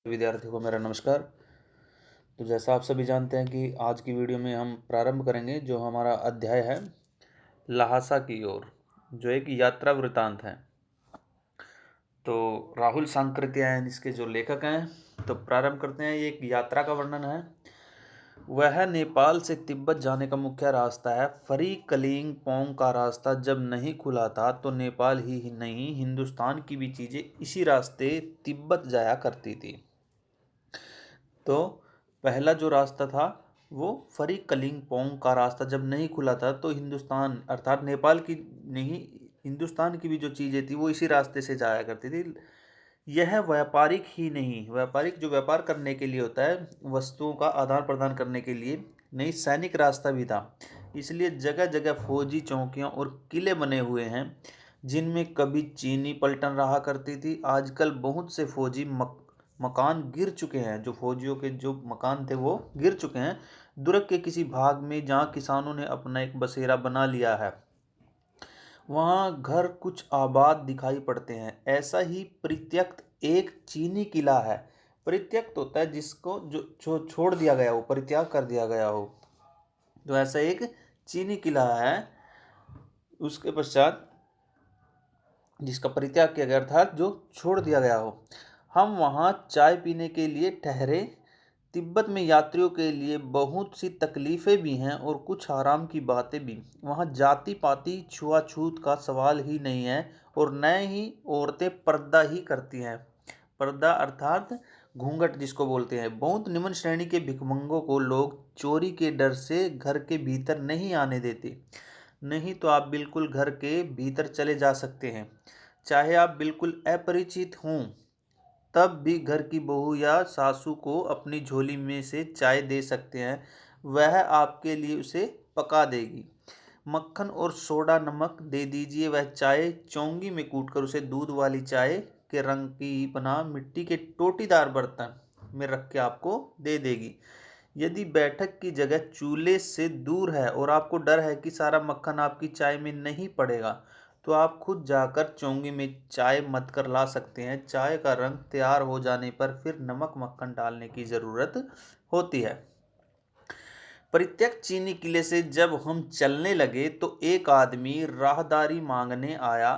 विद्यार्थियों को मेरा नमस्कार। तो जैसा आप सभी जानते हैं कि आज की वीडियो में हम प्रारंभ करेंगे जो हमारा अध्याय है ल्हासा की ओर, जो एक यात्रा वृतांत है। तो राहुल सांकृत्यायन इसके जो लेखक हैं। तो प्रारंभ करते हैं। ये एक यात्रा का वर्णन है। वह नेपाल से तिब्बत जाने का मुख्य रास्ता है। फरी कलिंग पोंग का रास्ता जब नहीं खुला था तो नेपाल ही नहीं, हिंदुस्तान की भी चीज़ें इसी रास्ते तिब्बत जाया करती थी। तो पहला जो रास्ता था वो फरी कलिंग पोंग का रास्ता जब नहीं खुला था तो हिंदुस्तान अर्थात नेपाल की नहीं, हिंदुस्तान की भी जो चीज़ें थी वो इसी रास्ते से जाया करती थी। यह व्यापारिक ही नहीं, व्यापारिक जो व्यापार करने के लिए होता है, वस्तुओं का आदान प्रदान करने के लिए नहीं, सैनिक रास्ता भी था। इसलिए जगह जगह फौजी चौकियां और किले बने हुए हैं जिनमें कभी चीनी पलटन रहा करती थी। आजकल बहुत से फौजी मकान गिर चुके हैं। जो फौजियों के जो मकान थे वो गिर चुके हैं दुर्ग के किसी भाग में जहां किसानों ने अपना एक बसेरा बना लिया है। वहाँ घर कुछ आबाद दिखाई पड़ते हैं। ऐसा ही परित्यक्त एक चीनी किला है। परित्यक्त होता है जिसको जो छोड़ दिया गया हो, परित्याग कर दिया गया हो। तो ऐसा एक चीनी किला है, उसके पश्चात जिसका परित्याग किया गया अर्थात जो छोड़ दिया गया हो। हम वहाँ चाय पीने के लिए ठहरे। तिब्बत में यात्रियों के लिए बहुत सी तकलीफ़ें भी हैं और कुछ आराम की बातें भी। वहाँ जाति पाति छुआछूत का सवाल ही नहीं है और न ही औरतें पर्दा ही करती हैं। पर्दा अर्थात घूंघट जिसको बोलते हैं। बहुत निम्न श्रेणी के भिखमंगों को लोग चोरी के डर से घर के भीतर नहीं आने देते। नहीं तो आप बिल्कुल घर के भीतर चले जा सकते हैं। चाहे आप बिल्कुल अपरिचित हों तब भी घर की बहू या सासू को अपनी झोली में से चाय दे सकते हैं। वह आपके लिए उसे पका देगी। मक्खन और सोडा नमक दे दीजिए। वह चाय चौंगी में कूटकर उसे दूध वाली चाय के रंग की बना मिट्टी के टोटीदार बर्तन में रख के आपको दे देगी। यदि बैठक की जगह चूल्हे से दूर है और आपको डर है कि सारा मक्खन आपकी चाय में नहीं पड़ेगा तो आप खुद जाकर चौंगी में चाय मत कर ला सकते हैं। चाय का रंग तैयार हो जाने पर फिर नमक मक्खन डालने की ज़रूरत होती है। परित्यक्त चीनी किले से जब हम चलने लगे तो एक आदमी राहदारी मांगने आया।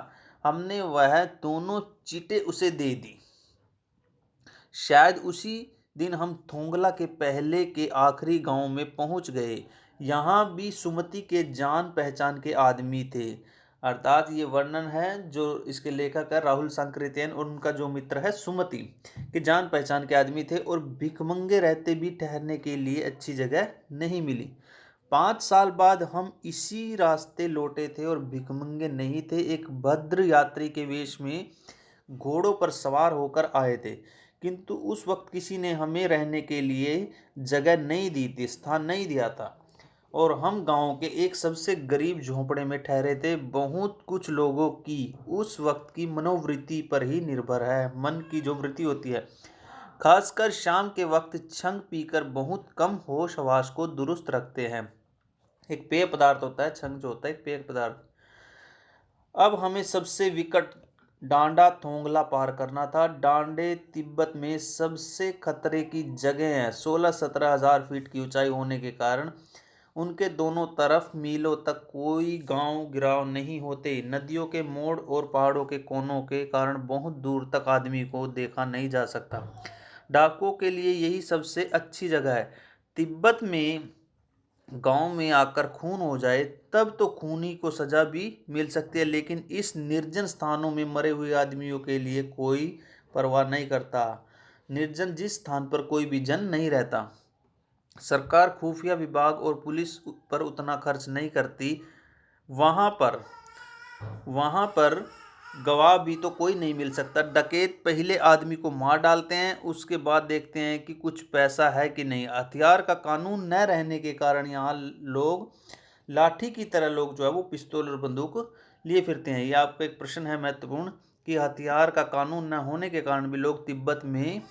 हमने वह दोनों चीटें उसे दे दी। शायद उसी दिन हम थोंगला के पहले के आखिरी गांव में पहुंच गए। यहाँ भी सुमति के जान पहचान के आदमी थे। अर्थात ये वर्णन है जो इसके लेखक है राहुल सांकृत्यायन और उनका जो मित्र है सुमति के जान पहचान के आदमी थे और भिखमंगे रहते भी ठहरने के लिए अच्छी जगह नहीं मिली। 5 साल बाद हम इसी रास्ते लौटे थे और भिखमंगे नहीं थे, एक भद्र यात्री के वेश में घोड़ों पर सवार होकर आए थे। किंतु उस वक्त किसी ने हमें रहने के लिए जगह नहीं दी थी, स्थान नहीं दिया था और हम गांव के एक सबसे गरीब झोंपड़े में ठहरे थे। बहुत कुछ लोगों की उस वक्त की मनोवृत्ति पर ही निर्भर है। मन की जो वृत्ति होती है, खासकर शाम के वक्त छंग पीकर बहुत कम होश हवास को दुरुस्त रखते हैं। एक पेय पदार्थ होता है छंग, जो होता है एक पेय पदार्थ। अब हमें सबसे विकट डांडा थोंगला पार करना था। डांडे तिब्बत में सबसे खतरे की जगह हैं। 16-17 हजार फीट की ऊंचाई होने के कारण उनके दोनों तरफ मीलों तक कोई गांव गिराव नहीं होते। नदियों के मोड़ और पहाड़ों के कोनों के कारण बहुत दूर तक आदमी को देखा नहीं जा सकता। डाकुओं के लिए यही सबसे अच्छी जगह है। तिब्बत में गांव में आकर खून हो जाए तब तो खूनी को सजा भी मिल सकती है, लेकिन इस निर्जन स्थानों में मरे हुए आदमियों के लिए कोई परवाह नहीं करता। निर्जन जिस स्थान पर कोई भी जन नहीं रहता, सरकार खुफिया विभाग और पुलिस पर उतना खर्च नहीं करती। वहाँ पर वहाँ पर गवाह भी तो कोई नहीं मिल सकता। डकैत पहले आदमी को मार डालते हैं, उसके बाद देखते हैं कि कुछ पैसा है कि नहीं। हथियार का कानून न रहने के कारण यहाँ लोग लाठी की तरह लोग जो है वो पिस्तौल और बंदूक लिए फिरते हैं। ये आपका एक प्रश्न है महत्वपूर्ण कि हथियार का कानून न होने के कारण भी लोग तिब्बत में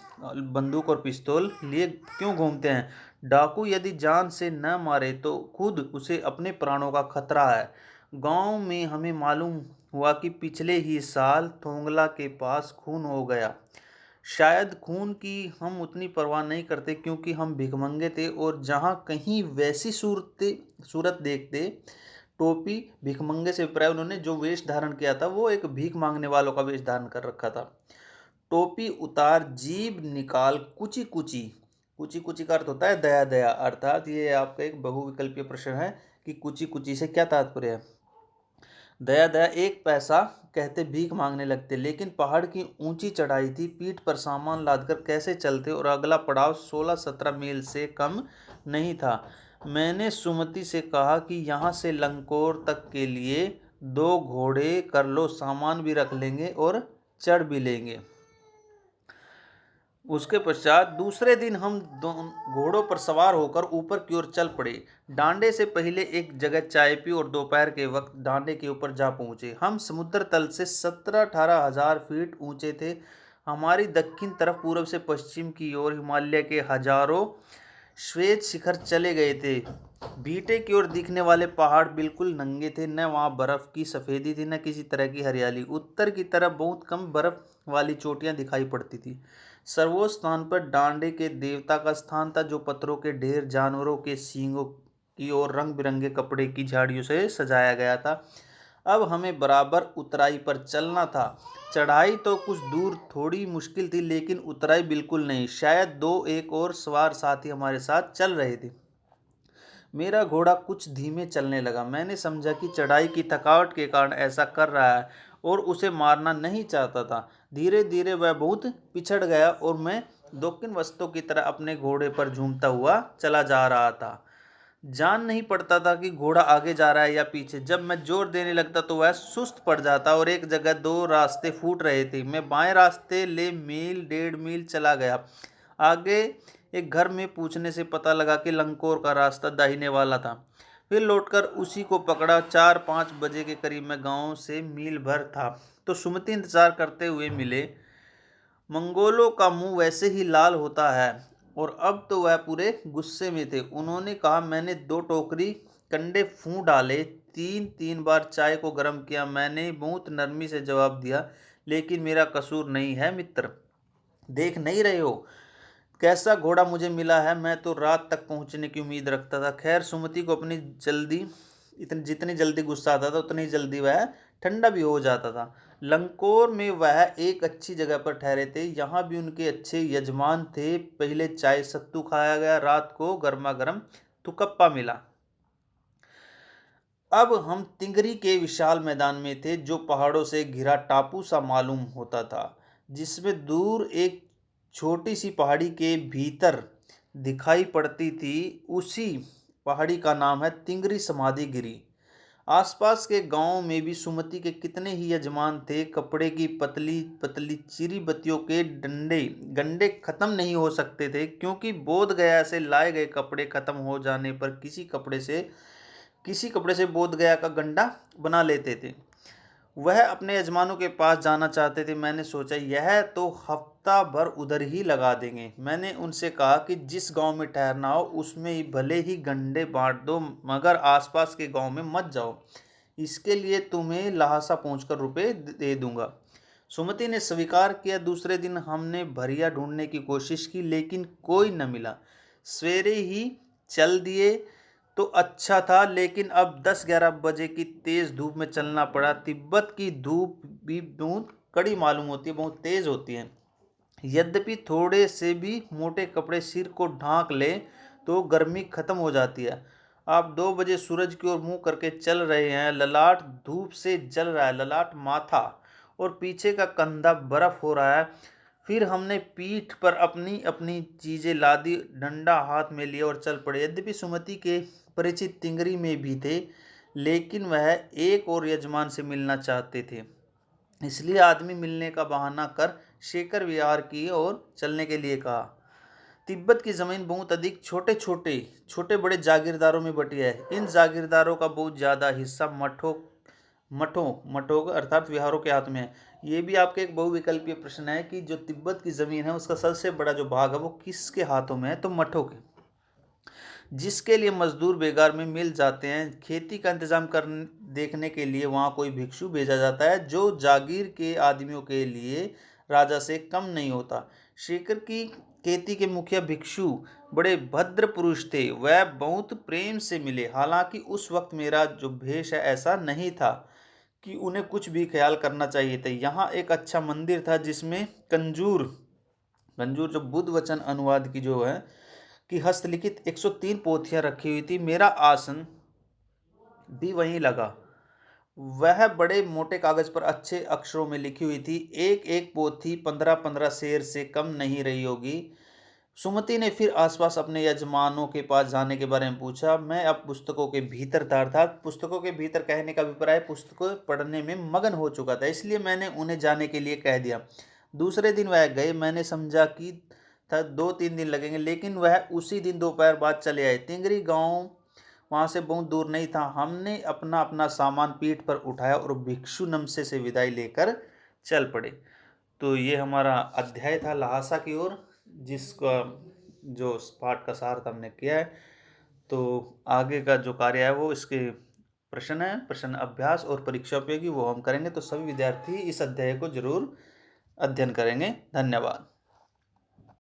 बंदूक और पिस्तौल लिए क्यों घूमते हैं। डाकू यदि जान से न मारे तो खुद उसे अपने प्राणों का खतरा है। गांव में हमें मालूम हुआ कि पिछले ही साल थोंगला के पास खून हो गया। शायद खून की हम उतनी परवाह नहीं करते क्योंकि हम भिखमंगे थे और जहाँ कहीं वैसी सूरत देखते। टोपी भिखमंगे से प्राय उन्होंने जो वेश धारण किया था वो एक भीख मांगने वालों का वेश धारण कर रखा था। टोपी उतार जीभ निकाल कुची कुची। कुची कुची का अर्थ होता है दया दया, अर्थात ये आपका एक बहुविकल्पीय प्रश्न है कि कुची कुची से क्या तात्पर्य है। दया दया एक पैसा कहते भीख मांगने लगते, लेकिन पहाड़ की ऊंची चढ़ाई थी, पीठ पर सामान लादकर कैसे चलते और अगला पड़ाव 16-17 मील से कम नहीं था। मैंने सुमति से कहा कि यहाँ से लंकोर तक के लिए 2 घोड़े कर लो, सामान भी रख लेंगे और चढ़ भी लेंगे। उसके पश्चात दूसरे दिन हम घोड़ों पर सवार होकर ऊपर की ओर चल पड़े। डांडे से पहले एक जगह चाय पी और दोपहर के वक्त डांडे के ऊपर जा पहुंचे। हम समुद्र तल से 17-18 हजार फीट ऊंचे थे। हमारी दक्षिण तरफ पूर्व से पश्चिम की ओर हिमालय के हजारों श्वेत शिखर चले गए थे। बीटे की ओर दिखने वाले पहाड़ बिल्कुल नंगे थे, न वहाँ बर्फ की सफ़ेदी थी न किसी तरह की हरियाली। उत्तर की तरफ बहुत कम बर्फ वाली चोटियाँ दिखाई पड़ती थी। सर्वोच्च स्थान पर डांडे के देवता का स्थान था, जो पत्थरों के ढेर, जानवरों के सींगों की और रंग बिरंगे कपड़े की झाड़ियों से सजाया गया था। अब हमें बराबर उतराई पर चलना था। चढ़ाई तो कुछ दूर थोड़ी मुश्किल थी, लेकिन उतराई बिल्कुल नहीं। शायद एक और सवार साथी हमारे साथ चल रहे थे। मेरा घोड़ा कुछ धीमे चलने लगा। मैंने समझा कि चढ़ाई की थकावट के कारण ऐसा कर रहा है और उसे मारना नहीं चाहता था। धीरे धीरे वह बहुत पिछड़ गया और मैं दक्षिण वस्तु की तरह अपने घोड़े पर झूमता हुआ चला जा रहा था। जान नहीं पड़ता था कि घोड़ा आगे जा रहा है या पीछे। जब मैं जोर देने लगता तो वह सुस्त पड़ जाता और एक जगह 2 रास्ते फूट रहे थे। मैं बाएं रास्ते ले मील 1.5 मील चला गया। आगे एक घर में पूछने से पता लगा कि लंकोर का रास्ता दाहिने वाला था। फिर लौटकर उसी को पकड़ा। 4-5 बजे के करीब मैं गांव से मील भर था तो सुमति इंतजार करते हुए मिले। मंगोलों का मुंह वैसे ही लाल होता है और अब तो वह पूरे गुस्से में थे। उन्होंने कहा, मैंने 2 टोकरी कंडे फूं डाले, 3-3 बार चाय को गर्म किया। मैंने बहुत नरमी से जवाब दिया, लेकिन मेरा कसूर नहीं है मित्र। देख नहीं रहे हो कैसा घोड़ा मुझे मिला है। मैं तो रात तक पहुंचने की उम्मीद रखता था। खैर, सुमति को अपनी जितनी जल्दी गुस्सा आता था उतनी जल्दी वह ठंडा भी हो जाता था। लंकोर में वह एक अच्छी जगह पर ठहरे थे। यहाँ भी उनके अच्छे यजमान थे। पहले चाय सत्तू खाया गया, रात को गर्मा गर्म तुकप्पा मिला। अब हम तिंगरी के विशाल मैदान में थे, जो पहाड़ों से घिरा टापू सा मालूम होता था, जिसमें दूर एक छोटी सी पहाड़ी के भीतर दिखाई पड़ती थी। उसी पहाड़ी का नाम है तिंगरी समाधि गिरी। आसपास के गांव में भी सुमति के कितने ही यजमान थे। कपड़े की पतली पतली चिरी बत्तियों के गंडे खत्म नहीं हो सकते थे, क्योंकि बोध गया से लाए गए कपड़े खत्म हो जाने पर किसी कपड़े से बोध गया का गंडा बना लेते थे। वह अपने यजमानों के पास जाना चाहते थे। मैंने सोचा, यह तो हफ्ता भर उधर ही लगा देंगे। मैंने उनसे कहा कि जिस गांव में ठहरना हो उसमें ही भले ही गंडे बांट दो, मगर आसपास के गांव में मत जाओ। इसके लिए तुम्हें लहासा पहुंचकर रुपए दे दूंगा। सुमति ने स्वीकार किया। दूसरे दिन हमने भरिया ढूंढने की कोशिश की, लेकिन कोई न मिला। सवेरे ही चल दिए तो अच्छा था, लेकिन अब 10-11 बजे की तेज धूप में चलना पड़ा। तिब्बत की धूप भी बहुत कड़ी मालूम होती है, बहुत तेज होती है। यद्यपि थोड़े से भी मोटे कपड़े सिर को ढांक ले तो गर्मी खत्म हो जाती है। आप 2 बजे सूरज की ओर मुंह करके चल रहे हैं। ललाट धूप से जल रहा है, ललाट, माथा और पीछे का कंधा बर्फ हो रहा है। फिर हमने पीठ पर अपनी अपनी चीजें लादी, डंडा हाथ में लिया और चल पड़े। यद्यपि सुमति के परिचित तिंगरी में भी थे, लेकिन वह एक और यजमान से मिलना चाहते थे। इसलिए आदमी मिलने का बहाना कर शेखर विहार की ओर चलने के लिए कहा। तिब्बत की जमीन बहुत अधिक छोटे बड़े जागीरदारों में बटी है। इन जागीरदारों का बहुत ज्यादा हिस्सा मठों अर्थात विहारों के हाथ में है। ये भी आपके एक बहुविकल्पीय प्रश्न है कि जो तिब्बत की जमीन है उसका सबसे बड़ा जो भाग है वो किसके हाथों में है, तो मठों के, जिसके लिए मजदूर बेगार में मिल जाते हैं। खेती का इंतजाम देखने के लिए वहाँ कोई भिक्षु भेजा जाता है, जो जागीर के आदमियों के लिए राजा से कम नहीं होता। शेखर की खेती के मुखिया भिक्षु बड़े भद्र पुरुष थे, वह बहुत प्रेम से मिले। हालांकि उस वक्त मेरा जो भेष है ऐसा नहीं था कि उन्हें कुछ भी ख्याल करना चाहिए था। यहाँ एक अच्छा मंदिर था जिसमें कंजूर कंजूर जो बुद्ध वचन अनुवाद की जो है कि हस्तलिखित 103 पोथियां रखी हुई थी। मेरा आसन भी वहीं लगा। वह बड़े मोटे कागज पर अच्छे अक्षरों में लिखी हुई थी। एक एक पोथी 15-15 शेर से कम नहीं रही होगी। सुमति ने फिर आसपास अपने यजमानों के पास जाने के बारे में पूछा। मैं अब पुस्तकों के भीतर था, अर्थात पुस्तकों के भीतर कहने का अभिप्राय पुस्तकों पढ़ने में मगन हो चुका था, इसलिए मैंने उन्हें जाने के लिए कह दिया। दूसरे दिन वह गए। मैंने समझा कि था 2-3 दिन लगेंगे, लेकिन वह उसी दिन दोपहर बाद चले आए। तिंगरी गांव वहां से बहुत दूर नहीं था। हमने अपना अपना सामान पीठ पर उठाया और भिक्षु नमसे से विदाई लेकर चल पड़े। तो ये हमारा अध्याय था ल्हासा की ओर, जिसका जो पाठ का सार हमने किया है। तो आगे का जो कार्य है वो इसके प्रश्न है, प्रश्न अभ्यास और परीक्षा उपयोगी वो हम करेंगे। तो सभी विद्यार्थी इस अध्याय को जरूर अध्ययन करेंगे। धन्यवाद।